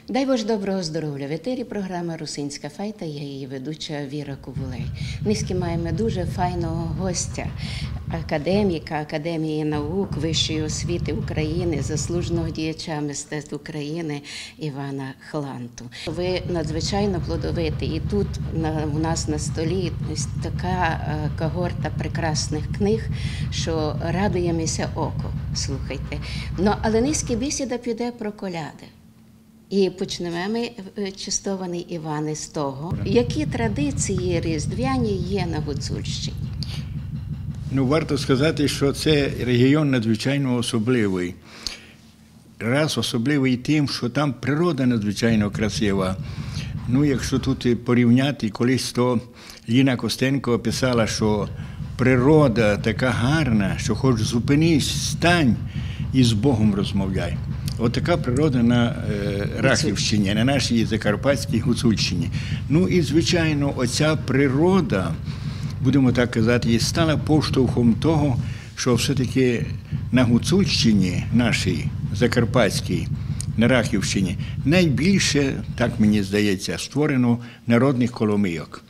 Дай Боже доброго здоров'я. В етері програма «Русинська файта», я її ведуча Віра Ковулей. Низьки маємо дуже файного гостя, академіка Академії наук, Вищої освіти України, заслуженого діяча мистецтв України Івана Хланту. Ви надзвичайно плодовиті, і тут у нас на столі така когорта прекрасних книг, що радуємося око, слухайте. Але низька бесіда піде про коляди. І почнемо ми, чистований Іване, з того, які традиції різдвяні є на Гуцульщині. Варто сказати, що це регіон надзвичайно особливий. Раз особливий тим, що там природа надзвичайно красива. Якщо тут порівняти, колись то Ліна Костенко писала, що природа така гарна, що хоч зупинись, стань і з Богом розмовляй. Отака природа на Рахівщині, на нашій Закарпатській Гуцульщині. І, звичайно, оця природа, будемо так казати, і стала поштовхом того, що все-таки на Гуцульщині нашій, Закарпатській, на Рахівщині, найбільше, так мені здається, створено народних коломийок.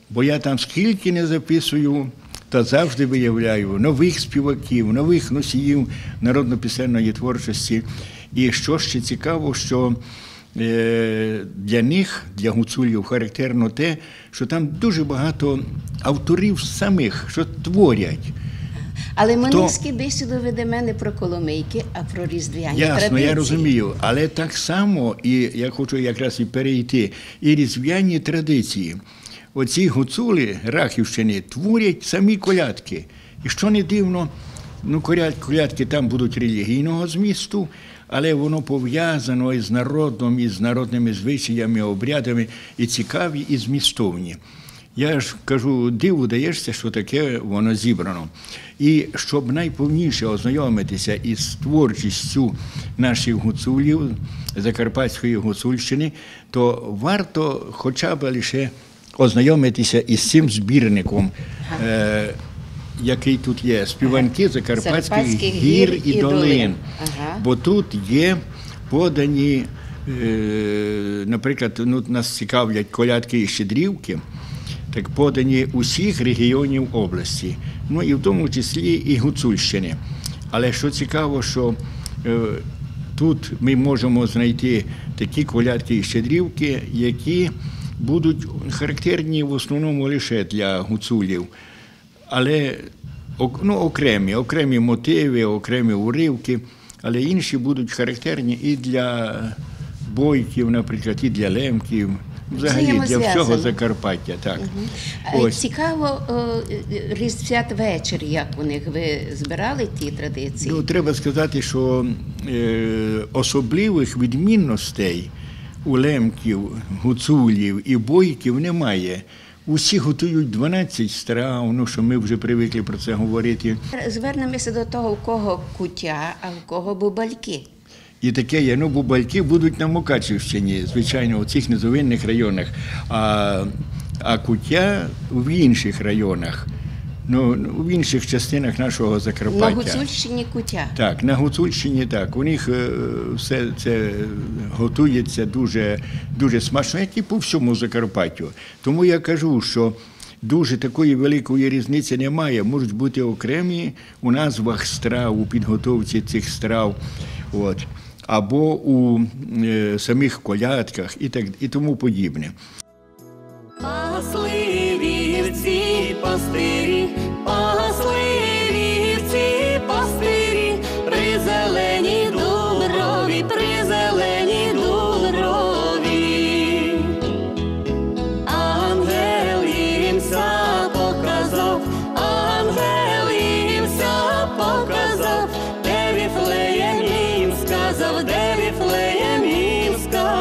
Бо я там скільки не записую, та завжди виявляю нових співаків, нових носіїв народно-пісенної творчості. І що ще цікаво, що для них, для гуцулів, характерно те, що там дуже багато авторів самих, що творять. Але ми низькі бесіду ведемо не про коломийки, а про різдвяні традиції. Ясно, я розумію. Але так само, і я хочу якраз і перейти, і різдвяні традиції. Оці гуцули Рахівщини творять самі колядки. І що не дивно, колядки там будуть релігійного змісту, але воно пов'язано із народом, із народними звичаями, обрядами, і цікаві, і змістовні. Я ж кажу, диву даєшся, що таке воно зібрано. І щоб найповніше ознайомитися із творчістю наших гуцулів, Закарпатської Гуцульщини, то варто хоча б лише ознайомитися із цим збірником, який тут є, співанки Закарпатських гір і долин. Бо тут є подані, наприклад, нас цікавлять колядки і щедрівки, так подані усіх регіонів області, і в тому числі і Гуцульщини. Але що цікаво, що тут ми можемо знайти такі колядки і щедрівки, які будуть характерні в основному лише для гуцулів. Але окремі мотиви, окремі уривки, але інші будуть характерні і для бойків, наприклад, і для лемків, взагалі для всього Закарпаття. Так. Цікаво, Різдвяний-вечір, як у них, ви збирали ті традиції? Треба сказати, що особливих відмінностей у лемків, гуцулів і бойків немає. Усі готують 12 страв, що ми вже привикли про це говорити. Звернемося до того, у кого куття, а у кого бубальки. І таке є, бубальки будуть на Мукачівщині, звичайно, у цих низовинних районах, а куття в інших районах, в інших частинах нашого Закарпаття. На Гуцульщині куття? Так, на Гуцульщині так. У них все це готується дуже, дуже смачно, як і по всьому Закарпаттю. Тому я кажу, що дуже такої великої різниці немає. Можуть бути окремі у назвах страв, у підготовці цих страв, або у самих колядках і тому подібне. Пасли вівці пастирі, пасли вівці пастирі, при зеленій дуброві, при зеленій дуброві. Ангел їм ся показав, ангел їм ся показав, де Віфлеєм їм сказав, де Віфлеєм їм сказав.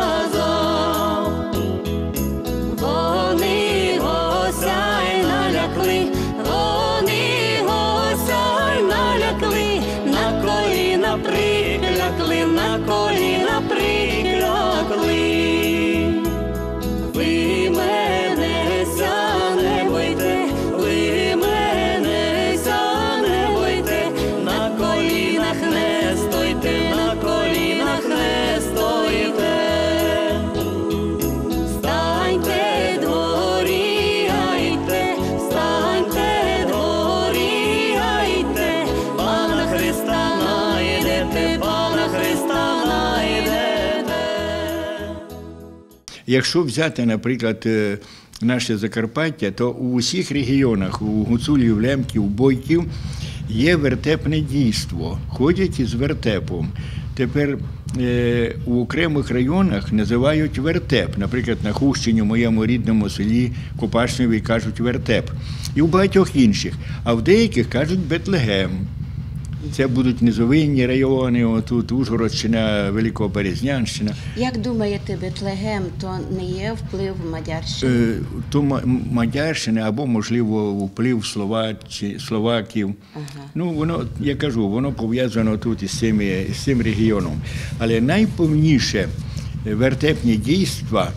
Якщо взяти, наприклад, наше Закарпаття, то у усіх регіонах, у гуцулів, лемків, бойків, є вертепне дійство, ходять із вертепом. Тепер у окремих районах називають вертеп. Наприклад, на Хущині, в моєму рідному селі Копашневі кажуть вертеп. І у багатьох інших. А в деяких кажуть Бетлегем. Це будуть низовинні райони, отут Ужгородщина, Великоберезнянщина. Як думаєте, Бетлегем, то не є вплив Мадярщини? То Мадярщини або, можливо, вплив словаків. Ага. Ну, воно, я кажу, воно пов'язано тут із цим регіоном. Але найповніше вертепні дійства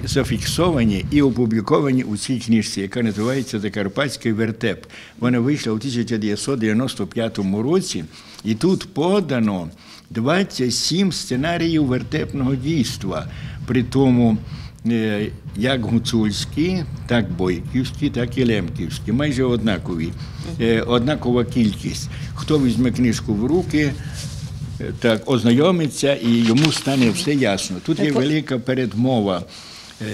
зафіксовані і опубліковані у цій книжці, яка називається «Закарпатський вертеп». Вона вийшла у 1995 році, і тут подано 27 сценаріїв вертепного дійства, при тому як гуцульські, так бойківські, так і лемківські, майже однакові, однакова кількість. Хто візьме книжку в руки, так, ознайомиться, і йому стане все ясно. Тут є велика передмова,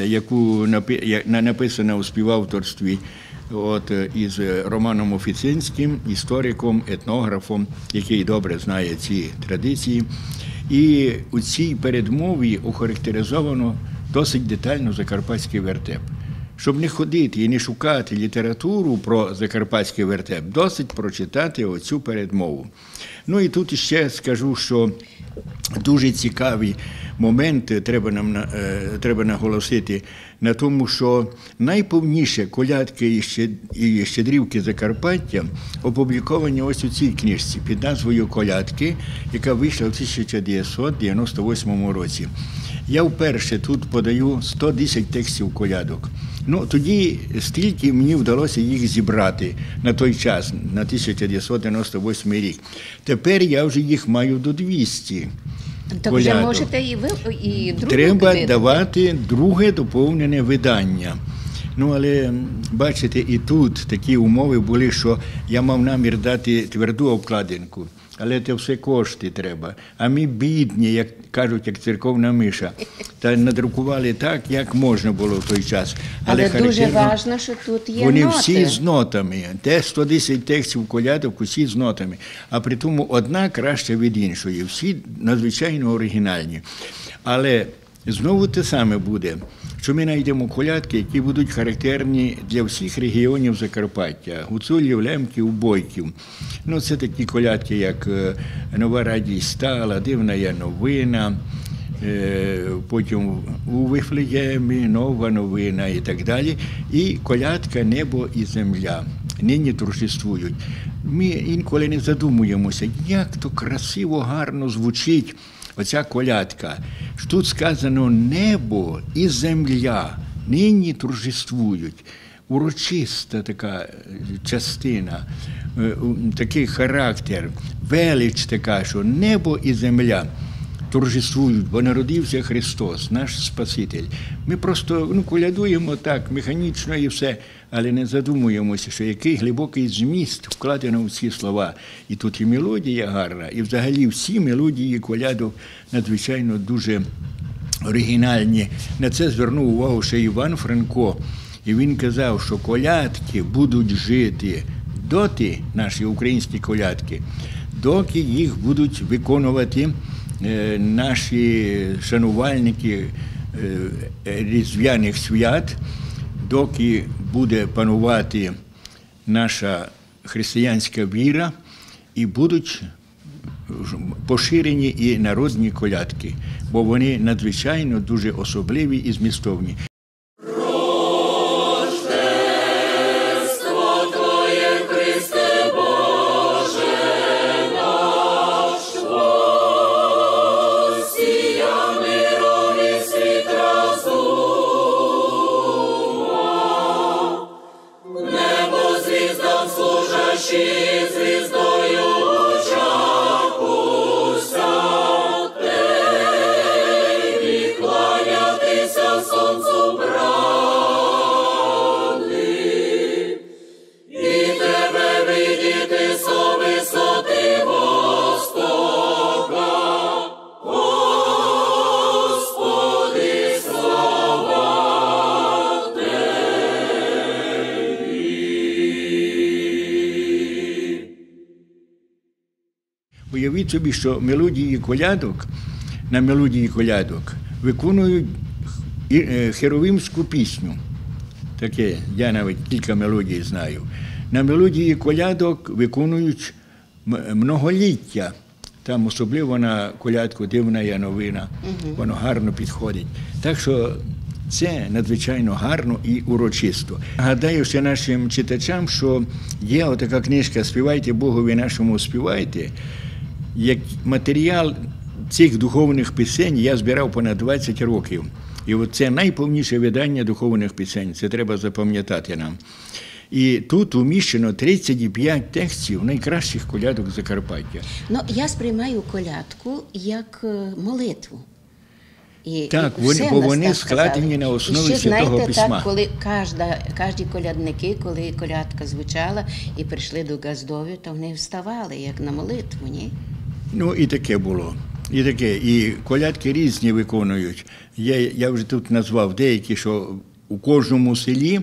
яку написана у співавторстві із Романом Офіцинським, істориком, етнографом, який добре знає ці традиції. І у цій передмові охарактеризовано досить детально закарпатський вертеп. Щоб не ходити і не шукати літературу про закарпатський вертеп, досить прочитати оцю передмову. Ну і тут ще скажу, що дуже цікаві моменти треба наголосити на тому, що найповніше колядки і щедрівки Закарпаття опубліковані ось у цій книжці під назвою «Колядки», яка вийшла в 1998 році. Я вперше тут подаю 110 текстів колядок. Ну, тоді стільки мені вдалося їх зібрати на той час, на 1998 рік. Тепер я вже їх маю до 200 То колядок. вже можете і друге Треба видати. давати друге доповнене видання. Ну, але, бачите, і тут такі умови були, що я мав намір дати тверду обкладинку. Але це все кошти треба. А ми бідні, як кажуть, як церковна миша. Та надрукували так, як можна було в той час. Але дуже важливо, що тут є вони ноти. всі з нотами. Те 110 текстів колядок, усі з нотами. А при тому одна краща від іншої. Всі надзвичайно оригінальні. Але знову те саме буде, що ми знайдемо колядки, які будуть характерні для всіх регіонів Закарпаття, гуцулів, лемків, бойків. Ну, це такі колядки, як «Нова радість стала», «Дивна є новина», потім «У Вифлеємі», «Нова новина» і так далі. І колядка «Небо і земля» нині торжествують. Ми інколи не задумуємося, як то красиво, гарно звучить оця колядка. Тут сказано «небо і земля» нині торжествують. Урочиста така частина, такий характер, велич така, що небо і земля торжествують, бо народився Христос, наш Спаситель. Ми просто колядуємо так, механічно і все, але не задумуємося, що який глибокий зміст вкладено в ці слова. І тут і мелодія гарна, і взагалі всі мелодії колядок надзвичайно дуже оригінальні. На це звернув увагу ще Іван Франко. І він казав, що колядки будуть жити доти, наші українські колядки, доки їх будуть виконувати наші шанувальники різдвяних свят, доки буде панувати наша християнська віра, і будуть поширені і народні колядки, бо вони надзвичайно дуже особливі і змістовні. Сонцю Уявіть собі, що на мелодії колядок виконують херовимську пісню. Таке, я навіть кілька мелодій знаю. На мелодії колядок виконують многоліття. Там особливо на колядку «Дивна я новина». Воно гарно підходить. Так що це надзвичайно гарно і урочисто. Гадаю ще нашим читачам, що є отака книжка «Співайте Богові нашому, співайте». Як матеріал цих духовних пісень я збирав понад 20 років. І це найповніше видання духовних пісень, це треба запам'ятати нам. І тут уміщено 35 текстів найкращих колядок Закарпаття. Ну, я сприймаю колядку як молитву. Так, бо вони складені на основі Святого Письма. Так, коли кожні колядники, коли колядка звучала і прийшли до Газдові, то вони вставали, як на молитву, ні? Ну, і таке було. І колядки різні виконують. Я вже тут назвав деякі, що у кожному селі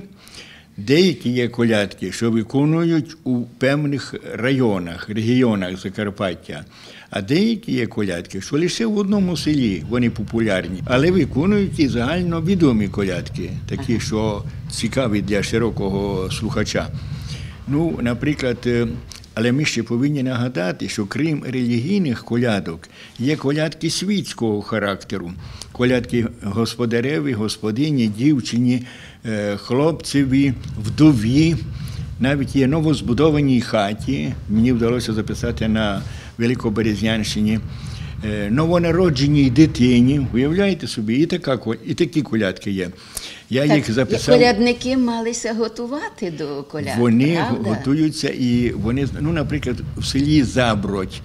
деякі є колядки, що виконують у певних районах, регіонах Закарпаття. А деякі є колядки, що лише в одному селі вони популярні, але виконують і загальновідомі колядки, такі, що цікаві для широкого слухача. Ну, наприклад, але ми ще повинні нагадати, що крім релігійних колядок, є колядки світського характеру. Колядки господареві, господині, дівчині, хлопцеві, вдові. Навіть є новозбудованій хаті, мені вдалося записати на Великоберезнянщині, новонародженій дитині. Уявляєте собі, і такі колядки є. Я їх записав. Колядники малися готувати до колядки, вони правда? готуються і вони, ну, наприклад, в селі Забродь,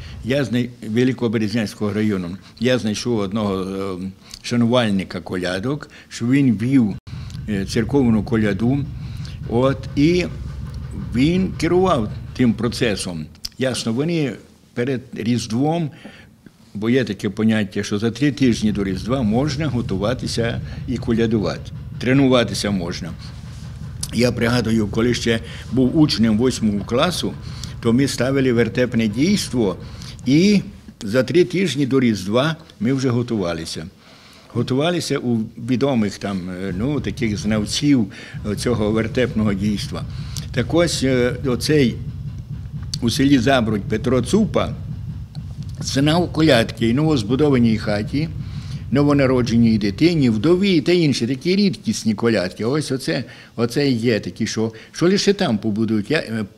Великоберезнянського району, я знайшов одного шанувальника колядок, що він вів церковну коляду, і він керував тим процесом. Ясно, вони перед Різдвом, бо є таке поняття, що за 3 тижні до Різдва можна готуватися і колядувати. Тренуватися можна. Я пригадую, коли ще був учнем 8 класу, то ми ставили вертепне дійство, і за 3 тижні до Різдва ми вже готувалися. Готувалися у відомих там, ну, таких знавців цього вертепного дійства. Так ось оцей у селі Забродь Петро Цупа знав колядки і новозбудованій хаті, новонародженій дитині, вдові та інші такі рідкісні колядки. Ось оце і є такі, що лише там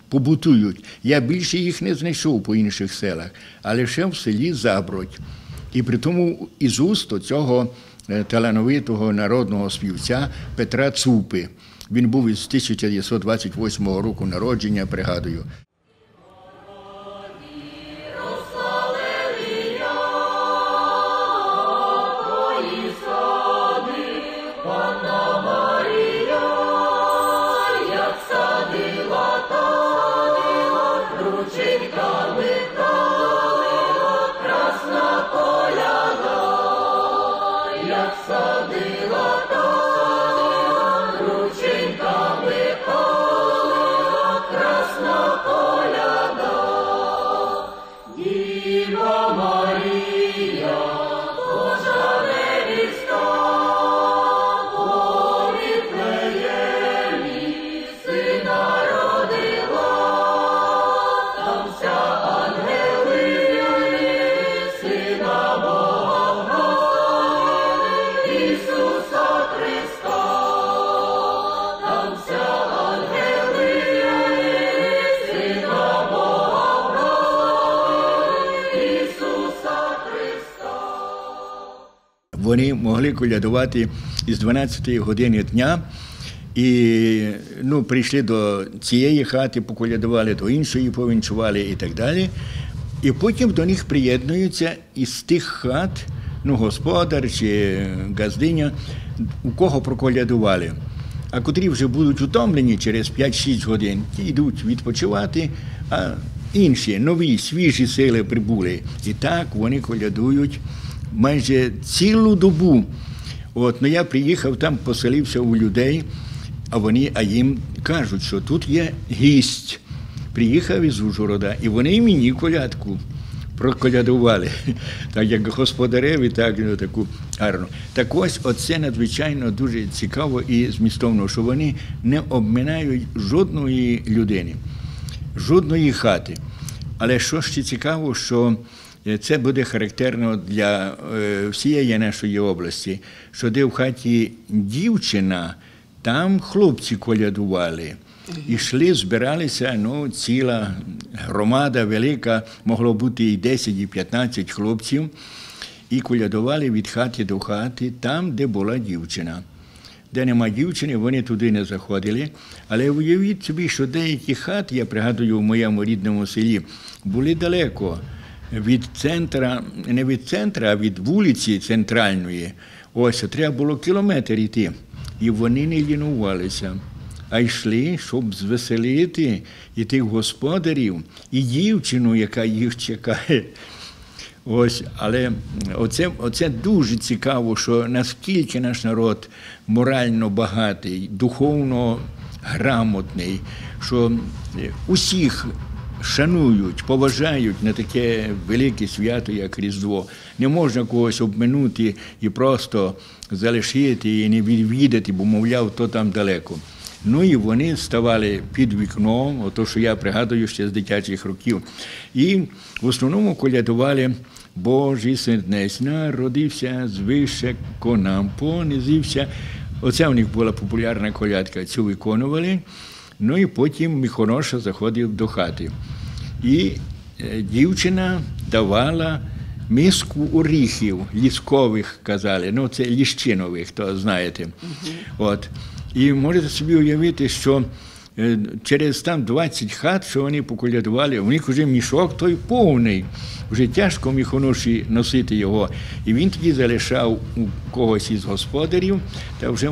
побутують. Я більше їх не знайшов по інших селах, а лише в селі Забродь. І при тому із уст цього талановитого народного співця Петра Цупи. Він був із 1928 року народження, пригадую. Вони могли колядувати із 12 години дня і прийшли до цієї хати, поколядували, до іншої повінчували і так далі. І потім до них приєднуються із тих хат, господар чи газдиня, у кого проколядували. А котрі вже будуть утомлені через 5-6 годин, ті йдуть відпочивати, а інші, нові, свіжі сили прибули. І так вони колядують майже цілу добу. Я приїхав, там поселився у людей, а їм кажуть, що тут є гість. Приїхав із Ужгорода, і вони мені колядку проколядували, так як господареві, так і таку гарну. Так ось, оце надзвичайно дуже цікаво і змістовно, що вони не обминають жодної людини, жодної хати. Але що ще цікаво, що це буде характерно для всієї нашої області, що де в хаті дівчина, там хлопці колядували. І йшли, збиралися, ціла громада велика, могло бути і 10, і 15 хлопців, і колядували від хати до хати, там, де була дівчина. Де нема дівчини, вони туди не заходили. Але уявіть собі, що деякі хати, я пригадую, в моєму рідному селі, були далеко від центра, не від центра, а від вулиці центральної. Ось, треба було кілометр йти. І вони не лінувалися, а йшли, щоб звеселити і тих господарів, і дівчину, яка їх чекає. Ось, але оце дуже цікаво, що наскільки наш народ морально багатий, духовно грамотний, що усіх шанують, поважають на таке велике свято, як Різдво. Не можна когось обминути і просто залишити і не відвідати, бо, мовляв, то там далеко. Ну і вони ставали під вікном, ото, що я пригадую ще з дитячих років. І в основному колядували: «Божий синець народився, звише ко нам понизився». Оце у них була популярна колядка, цю виконували. Ну і потім Михоноша заходив до хати. І дівчина давала миску оріхів, ліскових, казали, це ліщинових, то знаєте. От. І можете собі уявити, що через там 20 хат, що вони поколядували, у них вже мішок той повний. Вже тяжко Михоноші носити його. І він тоді залишав у когось із господарів, та вже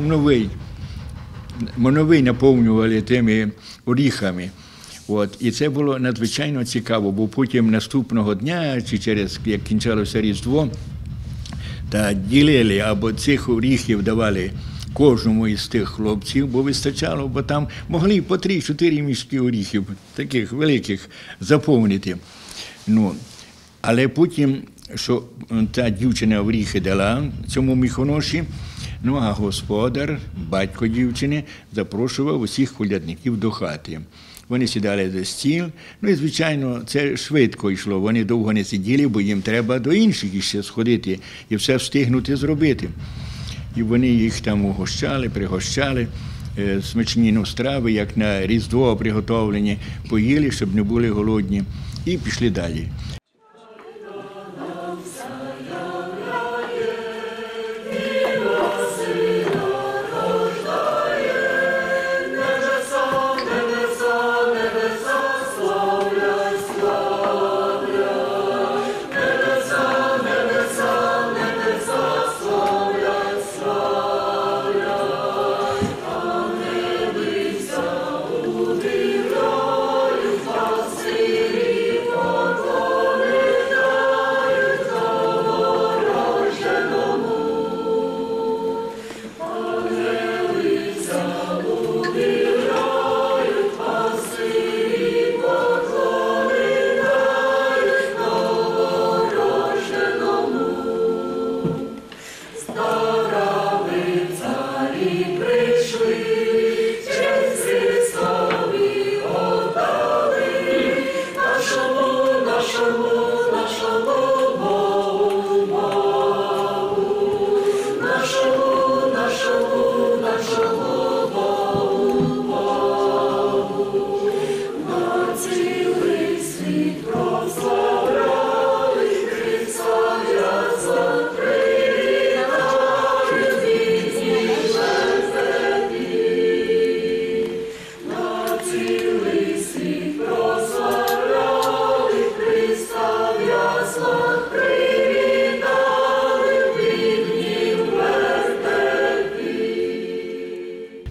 новий наповнювали тими оріхами. От. І це було надзвичайно цікаво, бо потім наступного дня, чи через, як кінчалося Різдво, та ділили, або цих оріхів давали кожному із тих хлопців, бо вистачало, бо там могли по 3-4 мішки оріхів, таких великих, заповнити. Але потім, що та дівчина оріхи дала цьому Михоноші, а господар, батько дівчини, запрошував усіх колядників до хати. Вони сідали за стіл, і, звичайно, це швидко йшло. Вони довго не сиділи, бо їм треба до інших іще сходити і все встигнути зробити. І вони їх там угощали, пригощали, смачні страви, як на Різдво приготовлені, поїли, щоб не були голодні, і пішли далі.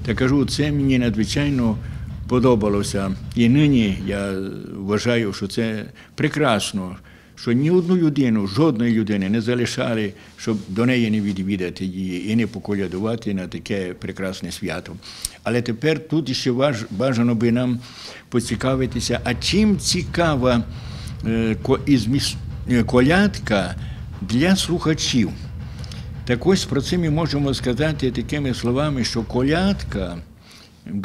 Та кажу, це мені надзвичайно подобалося. І нині я вважаю, що це прекрасно, що ні одну людину, жодної людини не залишали, щоб до неї не відвідати її і не поколядувати на таке прекрасне свято. Але тепер тут ще бажано би нам поцікавитися, а чим цікава колядка для слухачів. Так ось про це ми можемо сказати такими словами, що колядка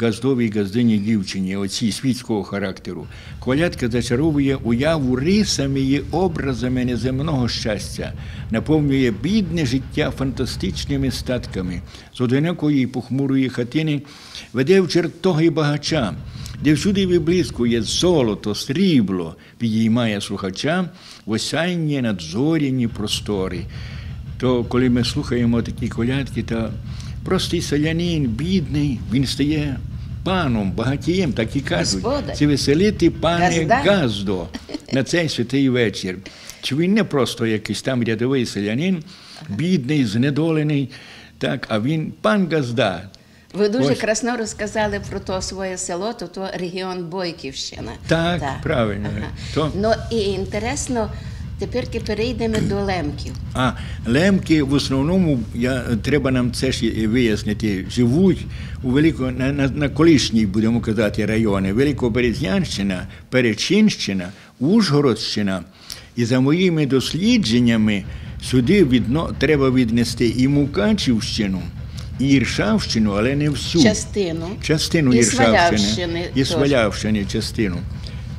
газдовій газдині дівчині, оцій світського характеру, колядка зачаровує уяву рисами і образами неземного щастя, наповнює бідне життя фантастичними статками. З одинокої похмурої хатини веде в чертоги багача, де всюди виблискує золото, срібло, підіймає слухача в осяйні надзоряні простори. То коли ми слухаємо такі колядки, то простий селянин, бідний, він стає паном, багатієм, так і кажуть. Господар. Це веселити пане Газда. Газдо на цей святий вечір. Чи він не просто якийсь там рядовий селянин, бідний, знедолений, так, а він пан Газда. Ви дуже Ось. красно розказали про то своє село, то регіон Бойківщина. Так, правильно. То- Ну і інтересно, тепер перейдемо до лемків. А лемки в основному, треба нам це ж вияснити, живуть у на колишній, будемо казати, райони. Великоберезнянщина, Перечинщина, Ужгородщина. І за моїми дослідженнями сюди треба віднести і Мукачівщину, і Іршавщину, але не всю. Частину І Іршавщини. Свалявщини І теж. Свалявщини частину.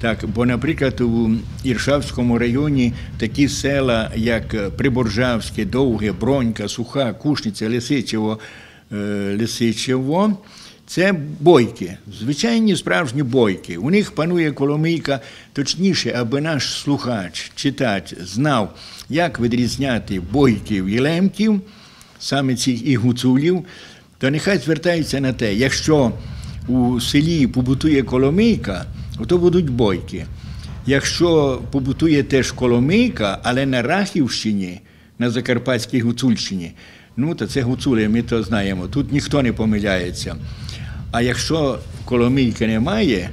Так, бо, наприклад, у Іршавському районі такі села, як Приборжавське, Довге, Бронька, Суха, Кушниця, Лисичево, це бойки, звичайні справжні бойки. У них панує коломийка, точніше, аби наш слухач, читач знав, як відрізняти бойків і лемків, саме цих і гуцулів, то нехай звертаються на те, якщо у селі побутує коломийка, то будуть бойки. Якщо побутує теж коломийка, але на Рахівщині, на Закарпатській Гуцульщині, то це гуцули, ми то знаємо, тут ніхто не помиляється. А якщо коломийки немає,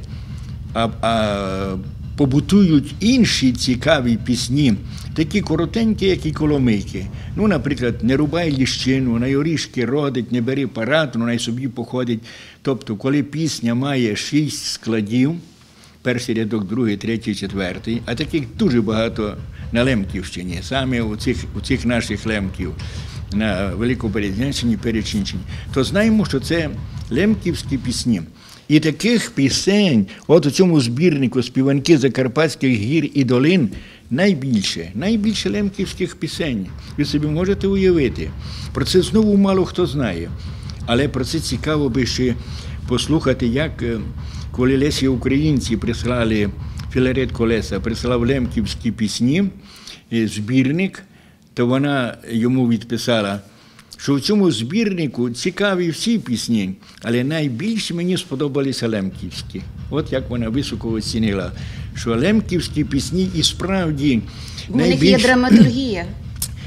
а побутують інші цікаві пісні, такі коротенькі, як і коломийки. Наприклад, «Не рубай ліщину», «На орішки родить», «Не бери парату», «Най собі походить». Тобто, коли пісня має 6 складів, перший рядок, другий, третій, четвертий, а таких дуже багато на Лемківщині, саме у цих наших лемків, на Великоберезнянщині, Перечинщині, то знаємо, що це лемківські пісні. І таких пісень, от у цьому збірнику «Співанки Закарпатських гір і долин» найбільше лемківських пісень. Ви собі можете уявити. Про це знову мало хто знає. Але про це цікаво би ще послухати, як коли Лесі Українці прислали, Філарет Колеса прислав лемківські пісні, збірник, то вона йому відписала, що в цьому збірнику цікаві всі пісні, але найбільше мені сподобалися лемківські. От як вона високо оцінила, що лемківські пісні і справді У них є драматургія.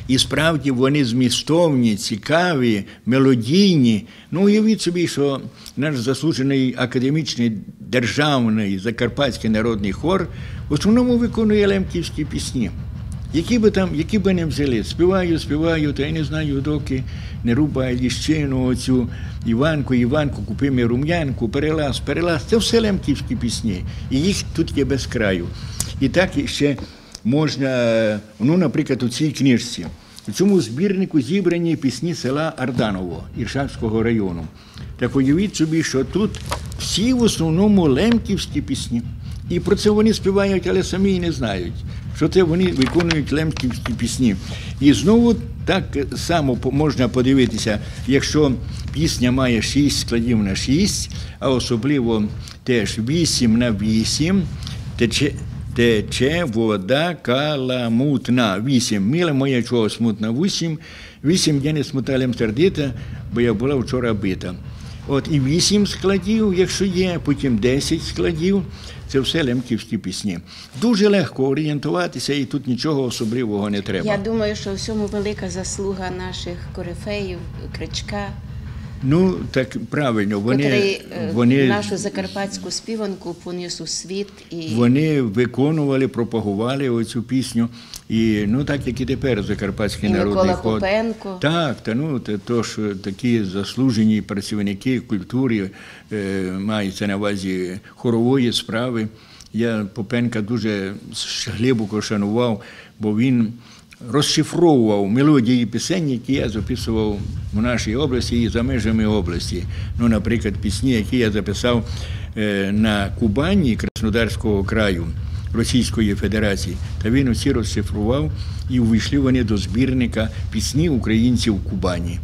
І справді вони змістовні, цікаві, мелодійні. Уявіть собі, що наш заслужений академічний державний Закарпатський народний хор в основному виконує лемківські пісні. Які би не взяли, співаю, та я не знаю, доки не рубай ліщину оцю, Іванку, купи мені рум'янку, перелаз. Це все лемківські пісні. І їх тут є без краю. І так ще можна, наприклад, у цій книжці, у цьому збірнику зібрані пісні села Арданово, Іршавського району. Так уявіть собі, що тут всі в основному лемківські пісні. І про це вони співають, але самі і не знають, що це вони виконують лемківські пісні. І знову так само можна подивитися, якщо пісня має 6 складів на 6, а особливо теж 8 на 8, тече вода каламутна. 8. Мила моя, чого смутна. 8 я не смуталем сердита, бо я була вчора бита. От і 8 складів, якщо є, потім 10 складів. Це все лемківські пісні. Дуже легко орієнтуватися, і тут нічого особливого не треба. Я думаю, що в цьому велика заслуга наших корифеїв, Кричка, так правильно. Вони нашу закарпатську співанку поніс у світ. Вони виконували, пропагували оцю пісню. І, так як і тепер Закарпатський народний хор. Микола Попенко. Так, тож такі заслужені працівники культури, маються на увазі хорової справи, я Попенка дуже глибоко шанував, бо він розшифровував мелодії пісень, які я записував в нашій області і за межами області. Ну, наприклад, пісні, які я записав на Кубані Краснодарського краю Російської Федерації, та він усі розшифрував і увійшли вони до збірника «Пісні українців в Кубані»,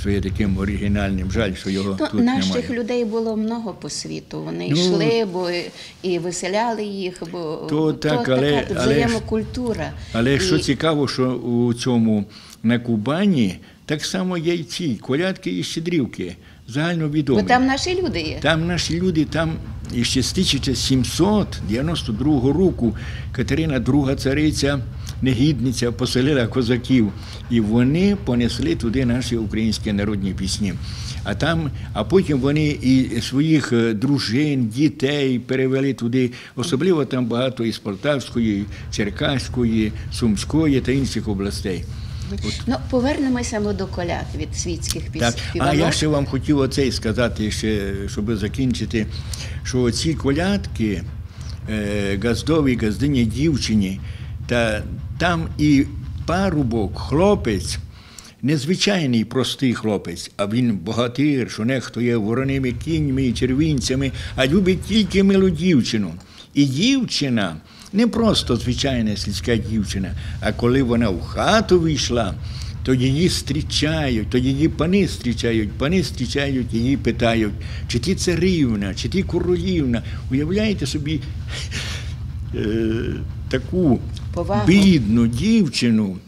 що є таким оригінальним. Жаль, що його тут немає. Наших людей було много по світу. Вони йшли, бо і виселяли їх, бо то така взаємокультура. Але що цікаво, що у цьому на Кубані так само є й ці колядки і щедрівки, загальновідомі. Бо там наші люди є. Там наші люди, там ще з 1792 року Катерина II цариця, негідниця, поселила козаків, і вони понесли туди наші українські народні пісні. А потім вони і своїх дружин, дітей перевели туди, особливо там багато із Полтавської, Черкаської, Сумської та інших областей. Ну, повернемося ми до коляд від світських Так. співанок. А я ще вам хотів оцей сказати, ще, щоб закінчити, що ці колядки газдові, газдині, дівчині, та там і парубок, хлопець, незвичайний простий хлопець, а він богатир, що нехтує вороними кіньми і червінцями, а любить тільки милу дівчину. І дівчина не просто звичайна сільська дівчина, а коли вона в хату війшла, то її зустрічають, то її пани зустрічають, її питають, чи ти царівна, чи ти королівна. Уявляєте собі таку повагу, бідну дівчину,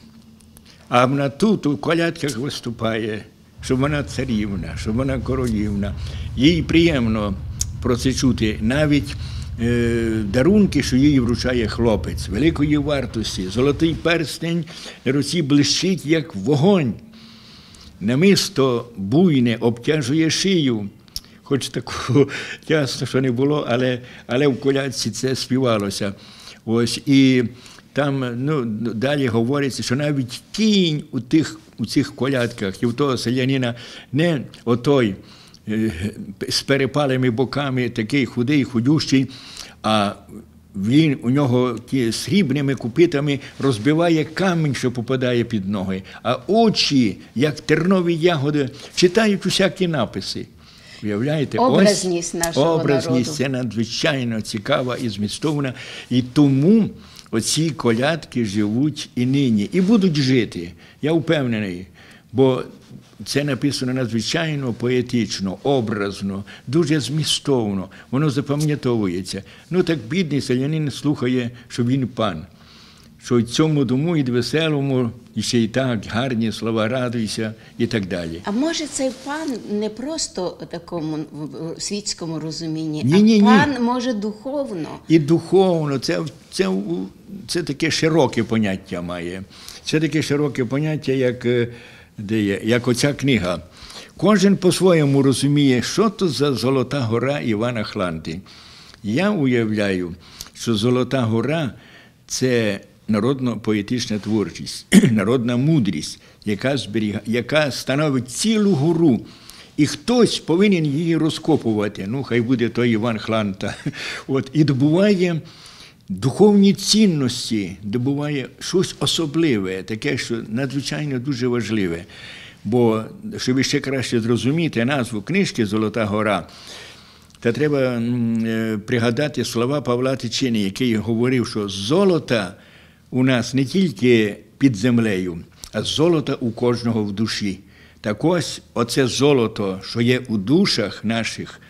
а вона тут у колядках виступає, що вона царівна, що вона королівна. Їй приємно про це чути. Навіть дарунки, що їй вручає хлопець, великої вартості, золотий перстень на руці блищить, як вогонь. Намисто буйне обтяжує шию. Хоч такого ясно, що не було, але в колядці це співалося. Ось, і там далі говориться, що навіть кінь у цих колядках і в того селянина не отой з перепалими боками, такий худий, худющий, а він у нього срібними купитами розбиває камінь, що попадає під ноги, а очі, як тернові ягоди, читають усякі написи. Уявляєте? Образність нашого образність, народу. це надзвичайно цікава і змістовна. І тому оці колядки живуть і нині, і будуть жити. Я впевнений, бо це написано надзвичайно поетично, образно, дуже змістовно, воно запам'ятовується. Ну так бідний селянин слухає, що він пан, що цьому дому і веселому, і ще й так, гарні слова, радуйся і так далі. А може цей пан не просто в такому світському розумінні, Ні. пан може духовно? І духовно, це таке широке поняття має. Це таке широке поняття, як оця книга. Кожен по-своєму розуміє, що то за Золота гора Івана Хланти. Я уявляю, що Золота гора – це народно-поетична творчість, народна мудрість, яка становить цілу гору. І хтось повинен її розкопувати, хай буде той Іван Хланта, і добуває духовні цінності, добуває щось особливе, таке, що надзвичайно дуже важливе. Бо, щоб ще краще зрозуміти назву книжки «Золота гора», то треба пригадати слова Павла Тичини, який говорив, що золота у нас не тільки під землею, а золото у кожного в душі. Так ось оце золото, що є у душах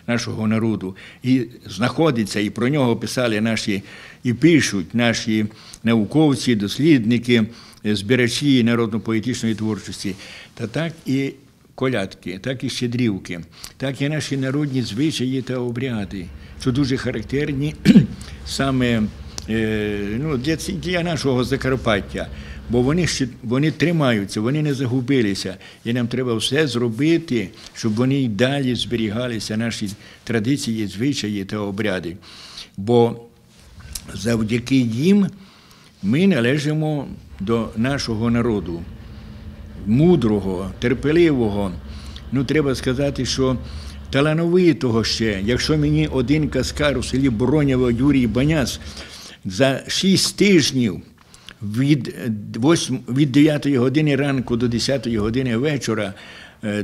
нашого народу, і знаходиться, і про нього писали і пишуть наші науковці, дослідники, збирачі народно-поетичної творчості. Та так і колядки, так і щедрівки, так і наші народні звичаї та обряди, що дуже характерні саме для нашого Закарпаття. Бо вони тримаються, вони не загубилися. І нам треба все зробити, щоб вони й далі зберігалися, наші традиції, звичаї та обряди. Бо завдяки їм ми належимо до нашого народу. Мудрого, терпеливого. Треба сказати, що талановитого ще. Якщо мені один казкар у селі Боронєво Юрій Баняс за 6 тижнів від 9 години ранку до 10 години вечора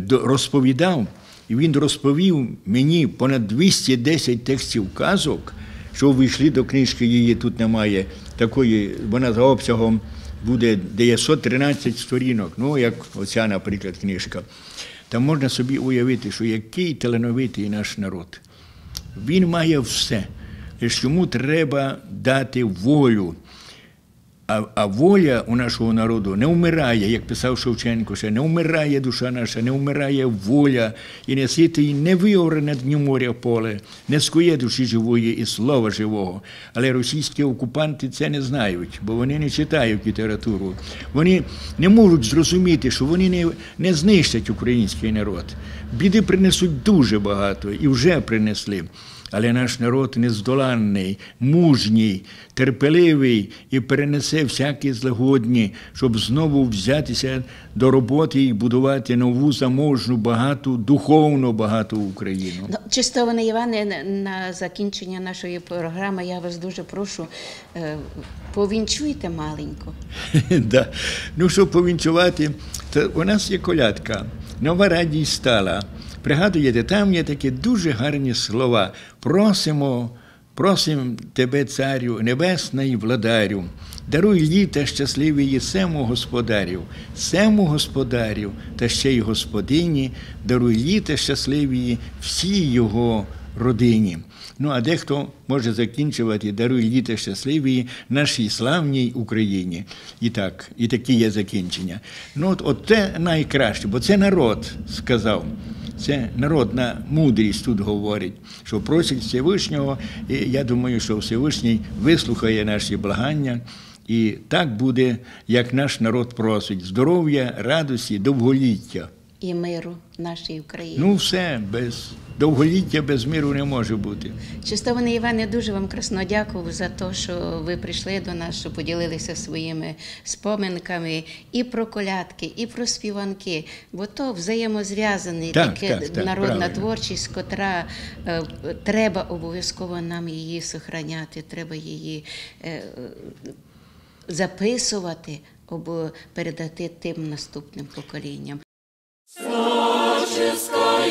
розповідав, і він розповів мені понад 210 текстів казок, що увійшли до книжки, її тут немає, такої, вона за обсягом буде 913 сторінок, ну, як оця, наприклад, книжка. Там можна собі уявити, що який талановитий наш народ. Він має все, лише йому треба дати волю. А воля у нашого народу не вмирає, як писав Шевченко, ще не вмирає душа наша, не вмирає воля, і не ситий не виоре дню моря поле, не скує душі живої і слова живого. Але російські окупанти це не знають, бо вони не читають літературу. Вони не можуть зрозуміти, що вони не знищать український народ. Біди принесуть дуже багато і вже принесли. Але наш народ нездоланний, мужній, терпеливий і перенесе всякі злогодні, щоб знову взятися до роботи і будувати нову, заможну, багату, духовно багату Україну. Ну, Чистоване Іване, на закінчення нашої програми я вас дуже прошу, повінчуйте маленько. Да. Ну, щоб повінчувати, то у нас є колядка «Нова радість стала». Пригадуєте, там є такі дуже гарні слова. Просимо тебе, царю, небесний владарю, даруй літа щасливі сему господарю, та ще й господині, даруй літа щасливі всій його родині. Ну, а дехто може закінчувати «Даруй літа щасливі нашій славній Україні». І так, і такі є закінчення. Ну, от це найкраще, бо це народ сказав. Це народна мудрість тут говорить, що просить Всевишнього, і я думаю, що Всевишній вислухає наші благання, і так буде, як наш народ просить. Здоров'я, радості, довголіття. І миру нашій Україні. Ну все, довголіття без миру не може бути. Чистоване Іване, дуже вам красно дякую за те, що ви прийшли до нас, що поділилися своїми споминками і про колядки, і про співанки, бо то взаємозв'язаний, народна правильно. творчість, котра треба обов'язково нам її сохраняти, треба її записувати або передати тим наступним поколінням. Чиста